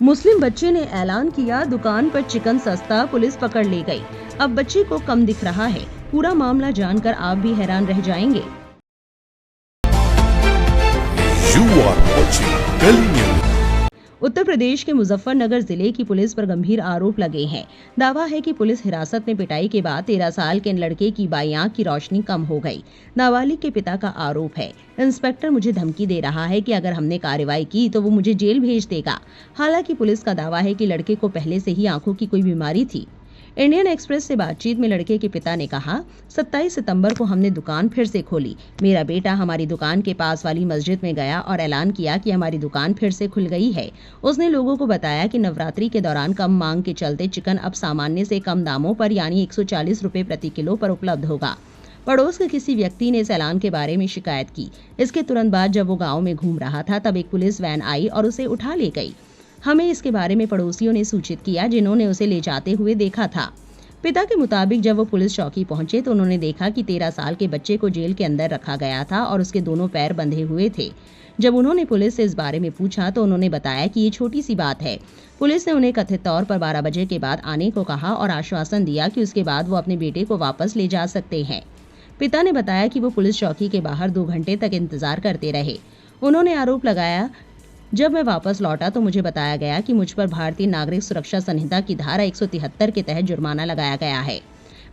मुस्लिम बच्चे ने ऐलान किया, दुकान पर चिकन सस्ता, पुलिस पकड़ ले गई। अब बच्चे को कम दिख रहा है। पूरा मामला जानकर आप भी हैरान रह जाएंगे। उत्तर प्रदेश के मुजफ्फरनगर जिले की पुलिस पर गंभीर आरोप लगे हैं। दावा है कि पुलिस हिरासत में पिटाई के बाद 13 साल के लड़के की बाईं आंख की रोशनी कम हो गई। नाबालिग के पिता का आरोप है, इंस्पेक्टर मुझे धमकी दे रहा है कि अगर हमने कार्रवाई की तो वो मुझे जेल भेज देगा। हालांकि पुलिस का दावा है कि लड़के को पहले से ही आंखों की कोई बीमारी थी। इंडियन एक्सप्रेस से बातचीत में लड़के के पिता ने कहा, 27 सितंबर को हमने दुकान फिर से खोली। मेरा बेटा हमारी दुकान के पास वाली मस्जिद में गया और ऐलान किया कि हमारी दुकान फिर से खुल गई है। उसने लोगों को बताया कि नवरात्रि के दौरान कम मांग के चलते चिकन अब सामान्य से कम दामों पर यानी 140 रुपए प्रति किलो पर उपलब्ध होगा। पड़ोस के किसी व्यक्ति ने इस ऐलान के बारे में शिकायत की। इसके तुरंत बाद जब वो गाँव में घूम रहा था तब एक पुलिस वैन आई और उसे उठा ले गई। हमें इसके बारे में पड़ोसियों ने सूचित किया, जिन्होंने उसे ले जाते हुए देखा था। पिता के मुताबिक जब वो पुलिस चौकी पहुंचे तो उन्होंने देखा कि 13 साल के बच्चे को जेल के अंदर रखा गया था और उसके दोनों पैर बंधे हुए थे। जब उन्होंने पुलिस से इस बारे में पूछा तो उन्होंने बताया कि ये छोटी सी बात है। पुलिस ने उन्हें कथित तौर पर 12 बजे के बाद आने को कहा और आश्वासन दिया कि उसके बाद वो अपने बेटे को वापस ले जा सकते हैं। पिता ने बताया कि वो पुलिस चौकी के बाहर 2 घंटे तक इंतजार करते रहे। उन्होंने आरोप लगाया, जब मैं वापस लौटा तो मुझे बताया गया कि मुझ पर भारतीय नागरिक सुरक्षा संहिता की धारा 173 के तहत जुर्माना लगाया गया है।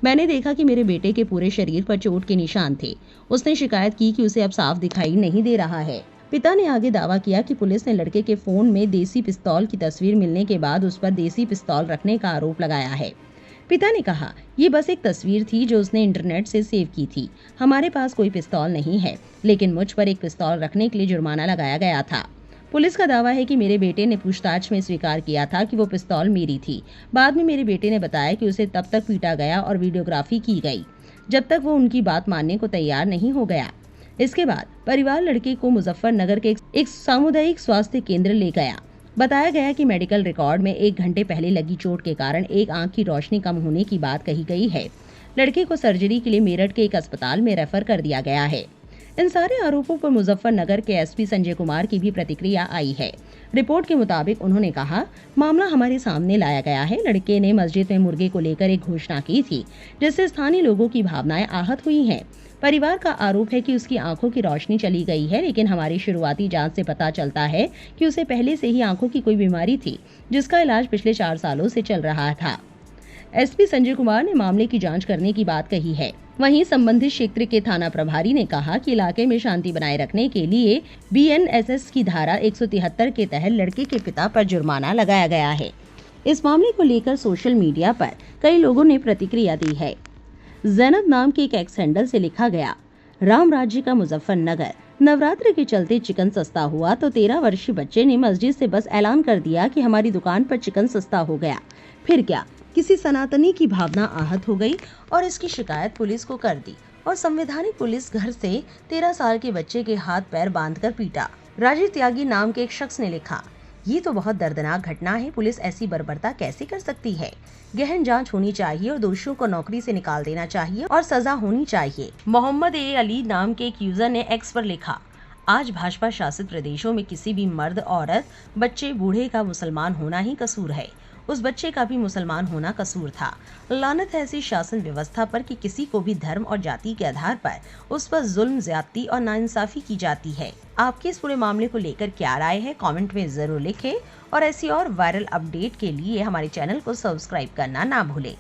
मैंने देखा कि मेरे बेटे के पूरे शरीर पर चोट के निशान थे। उसने शिकायत की कि उसे अब साफ दिखाई नहीं दे रहा है। पिता ने आगे दावा किया कि पुलिस ने लड़के के फोन में देसी पिस्तौल की तस्वीर मिलने के बाद उस पर देसी पिस्तौल रखने का आरोप लगाया है। पिता ने कहा, ये बस एक तस्वीर थी जो उसने इंटरनेट से सेव की थी। हमारे पास कोई पिस्तौल नहीं है, लेकिन मुझ पर एक पिस्तौल रखने के लिए जुर्माना लगाया गया था। पुलिस का दावा है कि मेरे बेटे ने पूछताछ में स्वीकार किया था कि वो पिस्तौल मेरी थी। बाद में मेरे बेटे ने बताया कि उसे तब तक पीटा गया और वीडियोग्राफी की गई जब तक वो उनकी बात मानने को तैयार नहीं हो गया। इसके बाद परिवार लड़के को मुजफ्फरनगर के एक सामुदायिक स्वास्थ्य केंद्र ले गया। बताया गया कि मेडिकल रिकॉर्ड में 1 घंटे पहले लगी चोट के कारण एक आंख की रोशनी कम होने की बात कही गई है। लड़के को सर्जरी के लिए मेरठ के एक अस्पताल में रेफर कर दिया गया है। इन सारे आरोपों पर मुजफ्फरनगर के एसपी संजय कुमार की भी प्रतिक्रिया आई है। रिपोर्ट के मुताबिक उन्होंने कहा, मामला हमारे सामने लाया गया है। लड़के ने मस्जिद में मुर्गे को लेकर एक घोषणा की थी, जिससे स्थानीय लोगों की भावनाएं आहत हुई हैं। परिवार का आरोप है कि उसकी आंखों की रोशनी चली गई है, लेकिन हमारी शुरुआती जांच से पता चलता है कि उसे पहले से ही आंखों की कोई बीमारी थी, जिसका इलाज पिछले 4 सालों से चल रहा था। एसपी संजय कुमार ने मामले की जांच करने की बात कही है। वहीं संबंधित क्षेत्र के थाना प्रभारी ने कहा कि इलाके में शांति बनाए रखने के लिए बीएनएसएस की धारा 173 के तहत लड़के के पिता पर जुर्माना लगाया गया है। इस मामले को लेकर सोशल मीडिया पर कई लोगों ने प्रतिक्रिया दी है। जैनब नाम के एक एक्स हैंडल से लिखा गया, राम राज्य का मुजफ्फरनगर, नवरात्र के चलते चिकन सस्ता हुआ तो 13 वर्षीय बच्चे ने मस्जिद से बस ऐलान कर दिया कि हमारी दुकान पर चिकन सस्ता हो गया। फिर क्या, किसी सनातनी की भावना आहत हो गई और इसकी शिकायत पुलिस को कर दी और संवैधानिक पुलिस घर से 13 साल के बच्चे के हाथ पैर बांधकर पीटा। राजीव त्यागी नाम के एक शख्स ने लिखा, ये तो बहुत दर्दनाक घटना है। पुलिस ऐसी बर्बरता कैसे कर सकती है? गहन जांच होनी चाहिए और दोषियों को नौकरी से निकाल देना चाहिए और सजा होनी चाहिए। मोहम्मद ए अली नाम के एक यूजर ने एक्स पर लिखा, आज भाजपा शासित प्रदेशों में किसी भी मर्द, औरत, बच्चे, बूढ़े का मुसलमान होना ही कसूर है। उस बच्चे का भी मुसलमान होना कसूर था। लानत है ऐसी शासन व्यवस्था पर कि किसी को भी धर्म और जाति के आधार पर उस पर जुल्म, ज्यादती और नाइंसाफी की जाती है। आपके इस पूरे मामले को लेकर क्या राय है, कमेंट में जरूर लिखें और ऐसी और वायरल अपडेट के लिए हमारे चैनल को सब्सक्राइब करना ना भूलें।